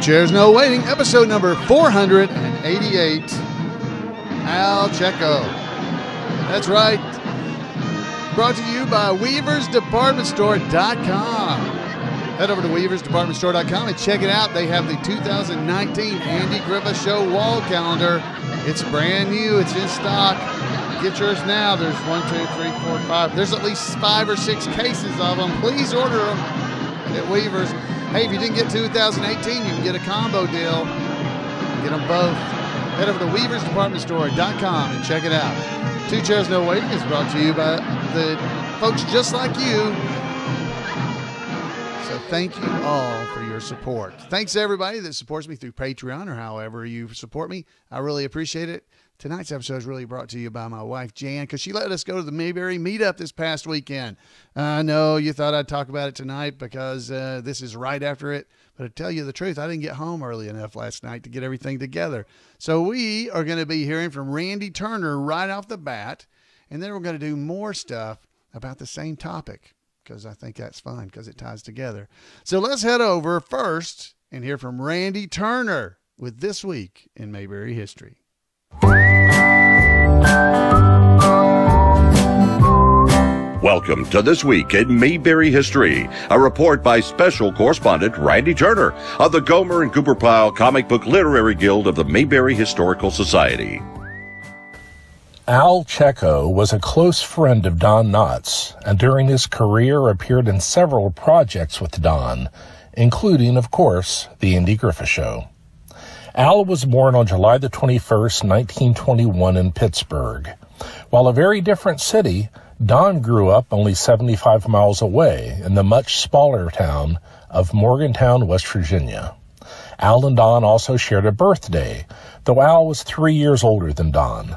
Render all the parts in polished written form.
Chairs No Waiting, episode number 488. Al Checco. That's right. Brought to you by WeaversDepartmentStore.com. Head over to WeaversDepartmentStore.com and check it out. They have the 2019 Andy Griffith Show wall calendar. It's brand new. It's in stock. Get yours now. There's 1, 2, 3, 4, 5. There's at least 5 or 6 cases of them. Please order them at Weavers. Hey, if you didn't get 2018, you can get a combo deal. Get them both. Head over to WeaversDepartmentStore.com and check it out. Two Chairs No Waiting is brought to you by the folks just like you. So thank you all for your support. Thanks to everybody that supports me through Patreon or however you support me. I really appreciate it. Tonight's episode is really brought to you by my wife, Jan, because she let us go to the Mayberry meetup this past weekend. I know you thought I'd talk about it tonight because this is right after it, but to tell you the truth, I didn't get home early enough last night to get everything together. So we are going to be hearing from Randy Turner right off the bat, and then we're going to do more stuff about the same topic because I think that's fun because it ties together. So let's head over first and hear from Randy Turner with This Week in Mayberry History. Welcome to This Week in Mayberry History, a report by special correspondent Randy Turner of the Gomer and Cooper Pyle Comic Book Literary Guild of the Mayberry Historical Society. Al Checco was a close friend of Don Knotts, and during his career appeared in several projects with Don, including, of course, The Andy Griffith Show. Al was born on July the 21st, 1921 in Pittsburgh. While a very different city, Don grew up only 75 miles away in the much smaller town of Morgantown, West Virginia. Al and Don also shared a birthday, though Al was 3 years older than Don.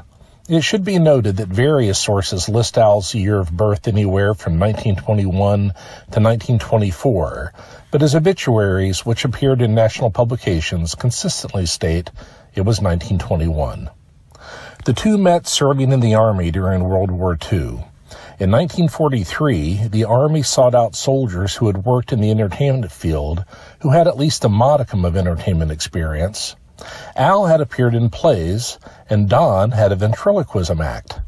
It should be noted that various sources list Al's year of birth anywhere from 1921 to 1924, but his obituaries, which appeared in national publications, consistently state it was 1921. The two met serving in the Army during World War II. In 1943, the Army sought out soldiers who had worked in the entertainment field who had at least a modicum of entertainment experience. Al had appeared in plays, and Don had a ventriloquism act.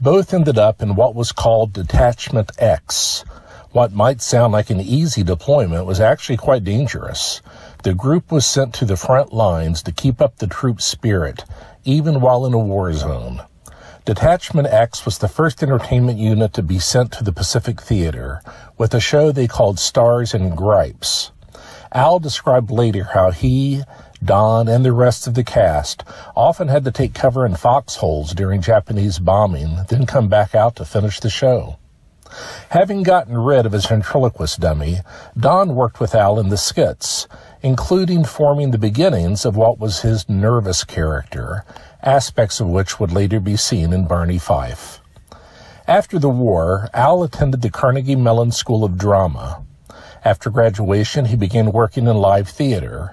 Both ended up in what was called Detachment X. What might sound like an easy deployment was actually quite dangerous. The group was sent to the front lines to keep up the troops' spirit, even while in a war zone. Detachment X was the first entertainment unit to be sent to the Pacific Theater, with a show they called Stars and Gripes. Al described later how he, Don, and the rest of the cast often had to take cover in foxholes during Japanese bombing, then come back out to finish the show. Having gotten rid of his ventriloquist dummy, Don worked with Al in the skits, including forming the beginnings of what was his nervous character, aspects of which would later be seen in Barney Fife. After the war, Al attended the Carnegie Mellon School of Drama. After graduation, he began working in live theater.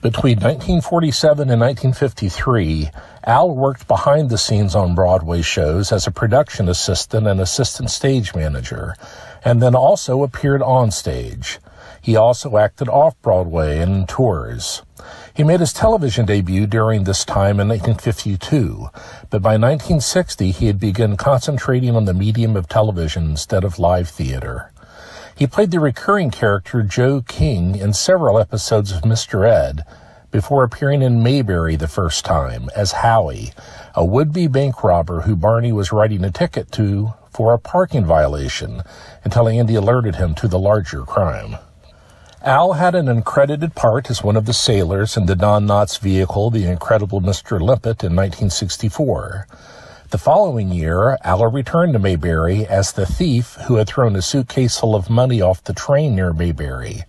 Between 1947 and 1953, Al worked behind the scenes on Broadway shows as a production assistant and assistant stage manager, and then also appeared on stage. He also acted off-Broadway and in tours. He made his television debut during this time in 1952, but by 1960 he had begun concentrating on the medium of television instead of live theater. He played the recurring character Joe King in several episodes of Mr. Ed, before appearing in Mayberry the first time as Howie, a would-be bank robber who Barney was writing a ticket to for a parking violation until Andy alerted him to the larger crime. Al had an uncredited part as one of the sailors in the Don Knotts vehicle, The Incredible Mr. Limpet, in 1964. The following year, Al returned to Mayberry as the thief who had thrown a suitcase full of money off the train near Mayberry,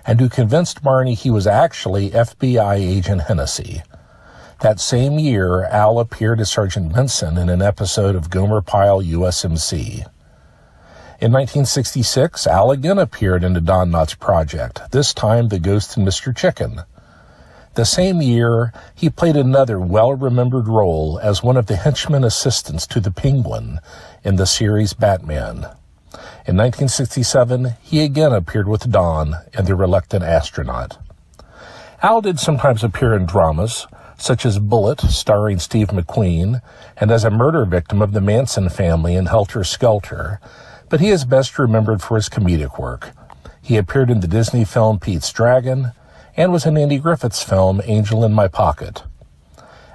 and who convinced Barney he was actually FBI agent Hennessy. That same year, Al appeared as Sergeant Benson in an episode of Gomer Pyle USMC. In 1966, Al again appeared in the Don Knotts project, this time The Ghost and Mr. Chicken. The same year, he played another well-remembered role as one of the henchmen assistants to the Penguin in the series Batman. In 1967, he again appeared with Don in The Reluctant Astronaut. Al did sometimes appear in dramas, such as Bullet, starring Steve McQueen, and as a murder victim of the Manson family in Helter Skelter, but he is best remembered for his comedic work. He appeared in the Disney film Pete's Dragon, and was in Andy Griffith's film Angel in My Pocket.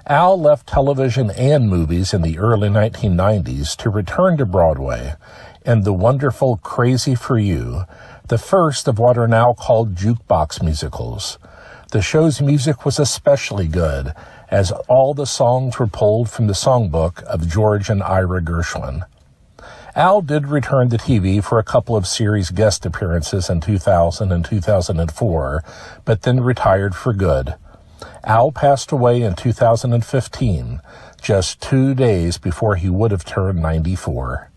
Al left television and movies in the early 1990s to return to Broadway in the wonderful Crazy for You, the first of what are now called jukebox musicals. The show's music was especially good, as all the songs were pulled from the songbook of George and Ira Gershwin. Al did return to TV for a couple of series guest appearances in 2000 and 2004, but then retired for good. Al passed away in 2015, just 2 days before he would have turned 94.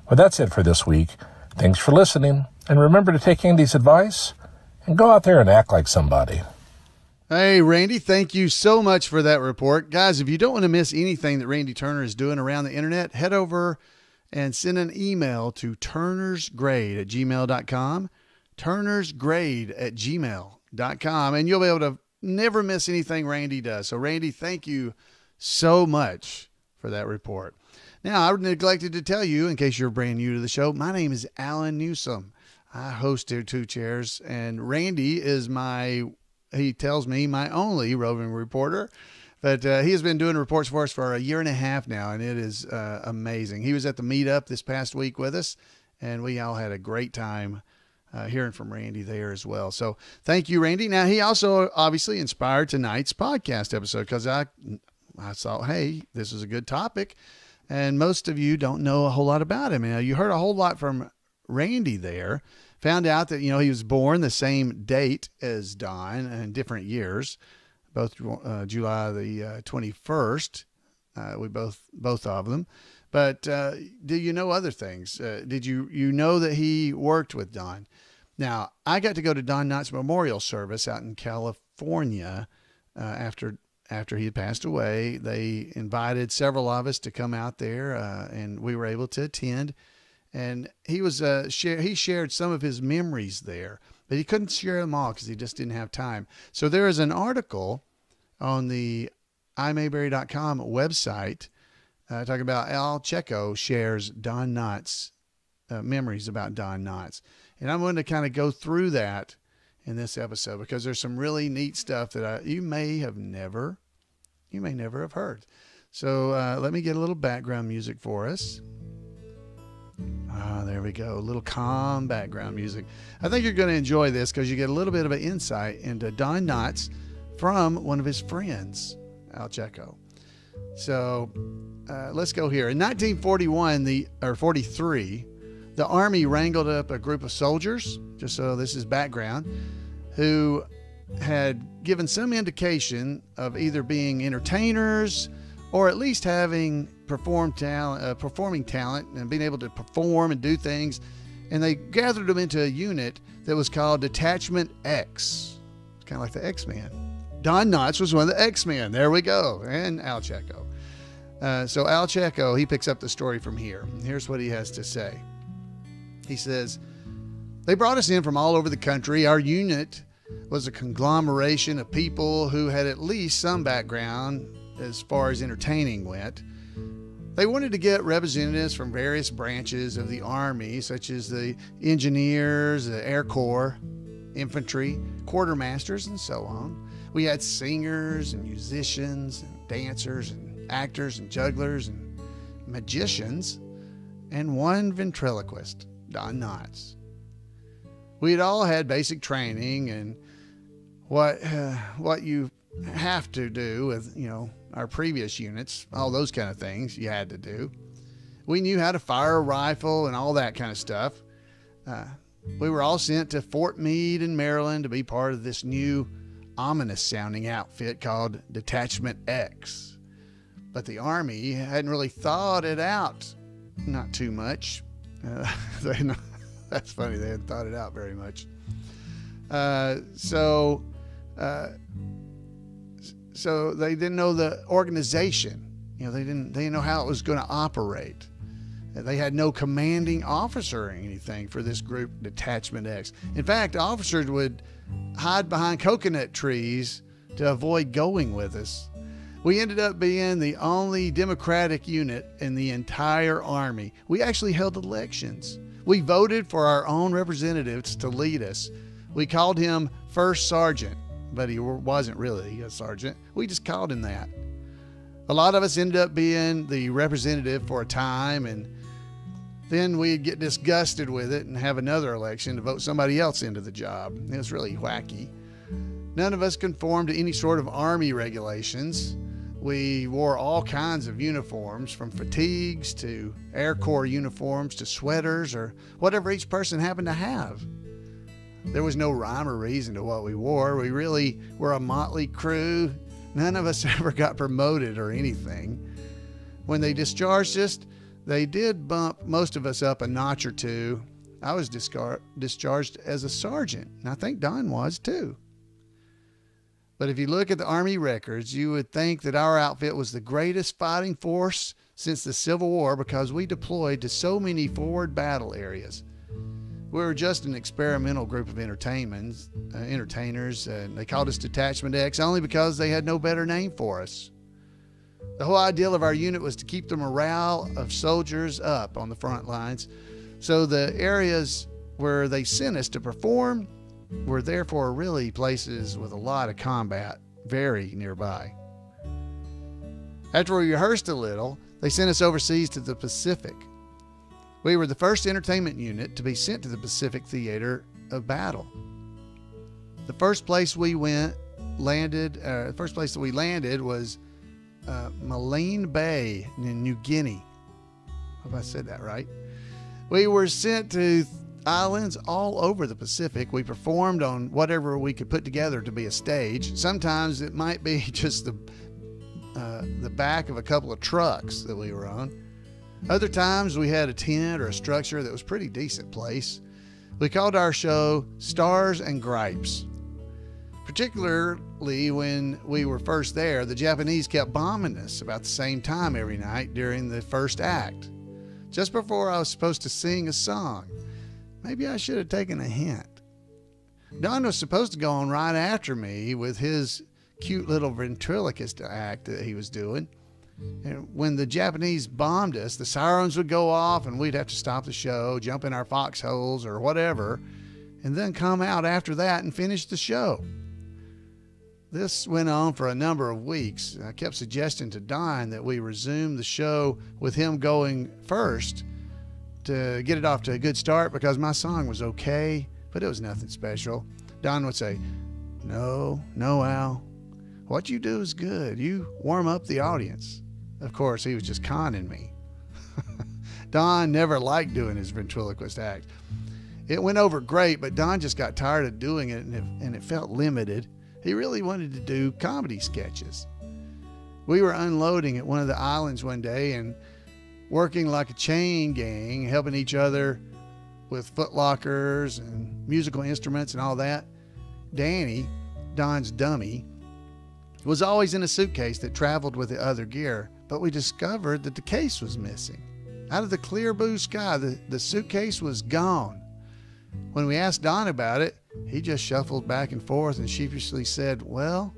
Well, that's it for this week. Thanks for listening, and remember to take Andy's advice and go out there and act like somebody. Hey, Randy, thank you so much for that report. Guys, if you don't want to miss anything that Randy Turner is doing around the internet, head over and send an email to turnersgrade@gmail.com, turnersgrade@gmail.com, and you'll be able to never miss anything Randy does. So, Randy, thank you so much for that report. Now, I neglected to tell you, in case you're brand new to the show, my name is Alan Newsome. I host Two Chairs, and Randy is he tells me, my only roving reporter. But he has been doing reports for us for a year and a half now, and it is amazing. He was at the meetup this past week with us, and we all had a great time hearing from Randy there as well. So thank you, Randy. Now, he also obviously inspired tonight's podcast episode because I thought, hey, this is a good topic, and most of you don't know a whole lot about him. You heard a whole lot from Randy there. Found out that, he was born the same date as Don in different years, both July the 21st. We both of them. But do you know other things? Did you know that he worked with Don? Now, I got to go to Don Knotts' memorial service out in California after he had passed away. They invited several of us to come out there, and we were able to attend. And he was he shared some of his memories there, but he couldn't share them all because he just didn't have time. So there is an article on the imayberry.com website talking about Al Checco shares Don Knotts' memories about Don Knotts. And I'm going to kind of go through that in this episode because there's some really neat stuff that you may never have heard. So let me get a little background music for us. There we go. A little calm background music. I think you're going to enjoy this because you get a little bit of an insight into Don Knotts from one of his friends, Al Checco. So let's go here. In 1943, the Army wrangled up a group of soldiers, just so this is background, who had given some indication of either being entertainers or at least having performing talent and being able to perform and do things. And they gathered them into a unit that was called Detachment X. It's kind of like the X-Men. Don Knotts was one of the X-Men. There we go. And Al Checco. So Al Checco, he picks up the story from here. Here's what he has to say. He says, they brought us in from all over the country. Our unit was a conglomeration of people who had at least some background as far as entertaining went. They wanted to get representatives from various branches of the Army, such as the engineers, the Air Corps, infantry, quartermasters, and so on. We had singers and musicians and dancers and actors and jugglers and magicians and one ventriloquist, Don Knotts. We had all had basic training and what you have to do with, our previous units, all those kind of things you had to do. We knew how to fire a rifle and all that kind of stuff. We were all sent to Fort Meade in Maryland to be part of this new ominous sounding outfit called Detachment X. But the Army hadn't really thought it out, not too much. That's funny, they hadn't thought it out very much. So they didn't know the organization. They didn't know how it was going to operate. They had no commanding officer or anything for this group, Detachment X. In fact, officers would hide behind coconut trees to avoid going with us. We ended up being the only Democratic unit in the entire Army. We actually held elections. We voted for our own representatives to lead us. We called him First Sergeant, but he wasn't really a sergeant. We just called him that. A lot of us ended up being the representative for a time, and then we'd get disgusted with it and have another election to vote somebody else into the job. It was really wacky. None of us conformed to any sort of Army regulations. We wore all kinds of uniforms, from fatigues to Air Corps uniforms to sweaters or whatever each person happened to have. There was no rhyme or reason to what we wore. We really were a motley crew. None of us ever got promoted or anything. When they discharged us, they did bump most of us up a notch or two. I was discharged as a sergeant, and I think Don was too. But if you look at the Army records, you would think that our outfit was the greatest fighting force since the Civil War because we deployed to so many forward battle areas. We were just an experimental group of entertainers, and they called us Detachment X only because they had no better name for us. The whole ideal of our unit was to keep the morale of soldiers up on the front lines, so the areas where they sent us to perform were therefore really places with a lot of combat very nearby. After we rehearsed a little, they sent us overseas to the Pacific. We were the first entertainment unit to be sent to the Pacific theater of battle. The first place that we landed was Malene Bay in New Guinea. Hope I said that right. We were sent to islands all over the Pacific. We performed on whatever we could put together to be a stage. Sometimes it might be just the back of a couple of trucks that we were on. Other times we had a tent or a structure that was pretty decent place. We called our show Stars and Gripes. Particularly when we were first there, the Japanese kept bombing us about the same time every night during the first act. Just before I was supposed to sing a song. Maybe I should have taken a hint. Don was supposed to go on right after me with his cute little ventriloquist act that he was doing. And when the Japanese bombed us, the sirens would go off and we'd have to stop the show, jump in our foxholes or whatever, and then come out after that and finish the show. This went on for a number of weeks. I kept suggesting to Don that we resume the show with him going first to get it off to a good start because my song was okay, but it was nothing special. Don would say, No, Al. What you do is good. You warm up the audience. Of course, he was just conning me. Don never liked doing his ventriloquist act. It went over great, but Don just got tired of doing it, and it felt limited. He really wanted to do comedy sketches. We were unloading at one of the islands one day and working like a chain gang, helping each other with footlockers and musical instruments and all that. Danny, Don's dummy, was always in a suitcase that traveled with the other gear, but we discovered that the case was missing. Out of the clear blue sky, the suitcase was gone. When we asked Don about it, he just shuffled back and forth and sheepishly said, Well,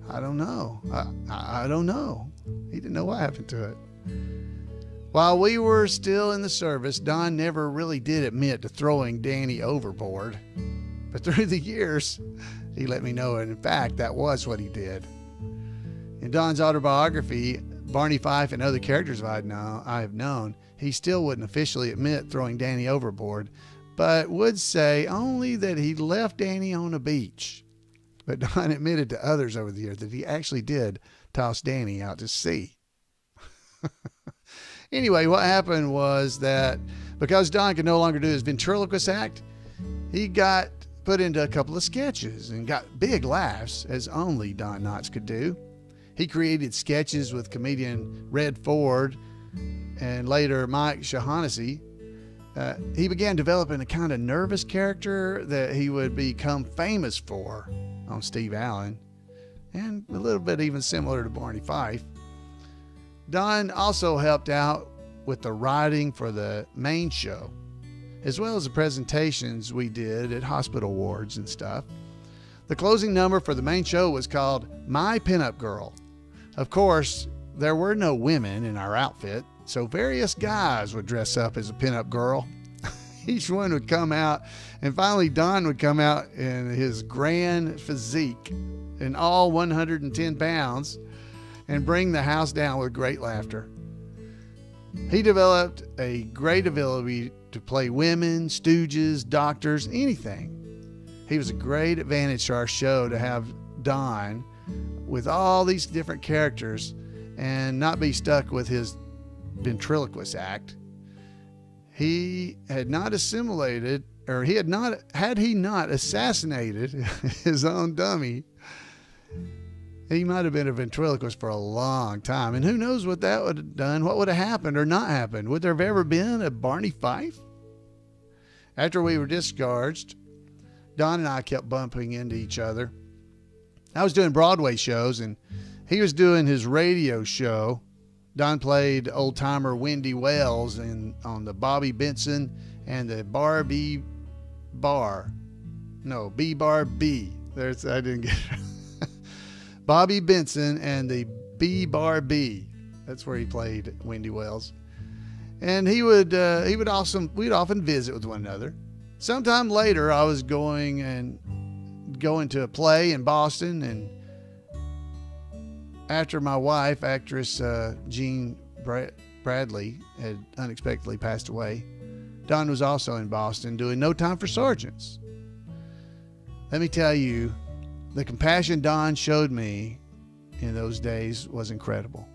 I don't know. I don't know. He didn't know what happened to it. While we were still in the service, Don never really did admit to throwing Danny overboard. But through the years, he let me know, and in fact, that was what he did. In Don's autobiography, Barney Fife and other characters I have known, he still wouldn't officially admit throwing Danny overboard, but would say only that he left Danny on a beach. But Don admitted to others over the years that he actually did toss Danny out to sea. Anyway, what happened was that because Don could no longer do his ventriloquist act, he got put into a couple of sketches and got big laughs, as only Don Knotts could do. He created sketches with comedian Red Ford and later Mike Shaughnessy. He began developing a kind of nervous character that he would become famous for on Steve Allen, and a little bit even similar to Barney Fife. Don also helped out with the writing for the main show, as well as the presentations we did at hospital wards and stuff. The closing number for the main show was called My Pinup Girl. Of course, there were no women in our outfit, so various guys would dress up as a pinup girl. Each one would come out, and finally Don would come out in his grand physique and all 110 pounds and bring the house down with great laughter. He developed a great ability to play women, stooges, doctors, anything. He was a great advantage to our show to have Don with all these different characters and not be stuck with his ventriloquist act. He had not assimilated, or had he not assassinated his own dummy, he might have been a ventriloquist for a long time. And who knows what that would have done, what would have happened or not happened. Would there have ever been a Barney Fife? After we were discharged, Don and I kept bumping into each other. I was doing Broadway shows, and he was doing his radio show. Don played old-timer Wendy Wells on the Bobby Benson and the B Bar B. I didn't get it. Bobby Benson and the B Bar B. That's where he played Wendy Wells. And we'd often visit with one another. Sometime later, I was going to a play in Boston, and after my wife, actress Jean Bradley, had unexpectedly passed away, Don was also in Boston doing No Time for Sergeants. Let me tell you, the compassion Don showed me in those days was incredible.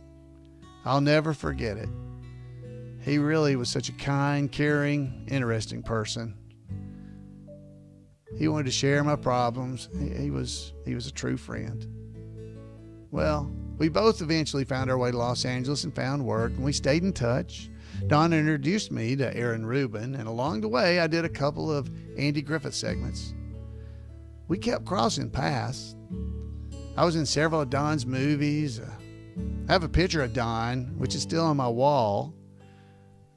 I'll never forget it. He really was such a kind, caring, interesting person. He wanted to share my problems. He was a true friend. Well, we both eventually found our way to Los Angeles and found work, and we stayed in touch. Don introduced me to Aaron Rubin, and along the way, I did a couple of Andy Griffith segments. We kept crossing paths. I was in several of Don's movies. I have a picture of Don, which is still on my wall,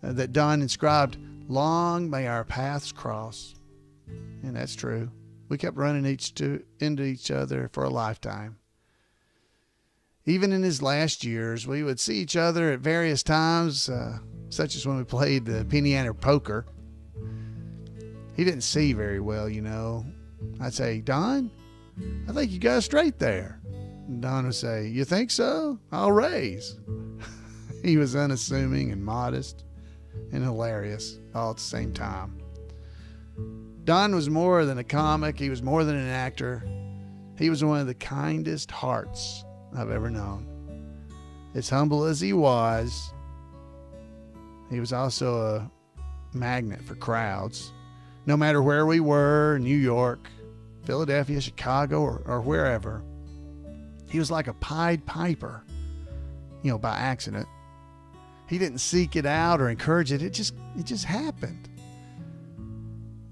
that Don inscribed, "Long may our paths cross." And that's true. We kept running into each other for a lifetime. Even in his last years, we would see each other at various times, such as when we played the penny ante poker. He didn't see very well, you know. I'd say, "Don, I think you got it straight there." And Don would say, "You think so? I'll raise." He was unassuming and modest and hilarious all at the same time. Don was more than a comic. He was more than an actor. He was one of the kindest hearts I've ever known. As humble as he was also a magnet for crowds. No matter where we were, New York, Philadelphia, Chicago, or wherever, he was like a Pied Piper, by accident. He didn't seek it out or encourage it. It just happened.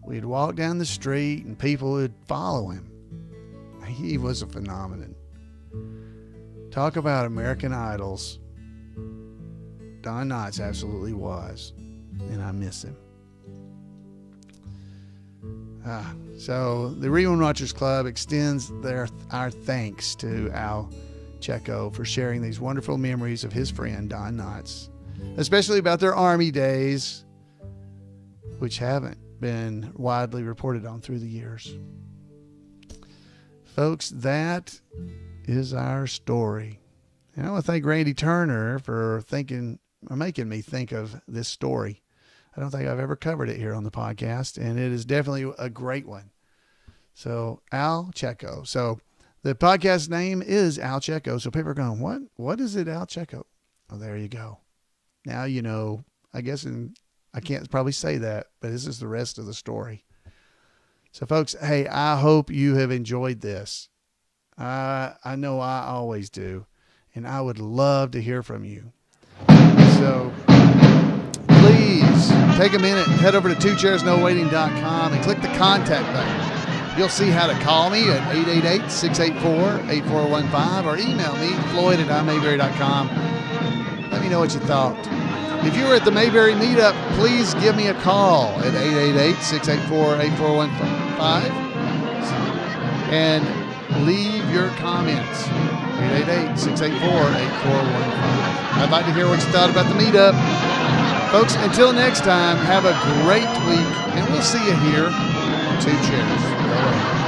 We'd walk down the street and people would follow him. He was a phenomenon. Talk about American Idols. Don Knotts absolutely was, and I miss him. So the Rerun Watchers Club extends our thanks to Al Checco for sharing these wonderful memories of his friend Don Knotts, especially about their Army days, which haven't been widely reported on through the years. Folks, that is our story. And I want to thank Randy Turner for making me think of this story. I don't think I've ever covered it here on the podcast, and it is definitely a great one. So, Al Checco. So, the podcast name is Al Checco. So, people are going, what is it, Al Checco? Oh, there you go. Now you know, I guess, I can't probably say that, but this is the rest of the story. So, folks, hey, I hope you have enjoyed this. I know I always do, and I would love to hear from you. So, please take a minute and head over to twochairsnowaiting.com and click the contact button. You'll see how to call me at 888-684-8415 or email me, Floyd@imayberry.com. Let me know what you thought. If you were at the Mayberry meetup, please give me a call at 888-684-8415 and leave your comments. 888-684-8415. I'd like to hear what you thought about the meetup. Folks, until next time, have a great week, and we'll see you here on Two Chairs. Go ahead.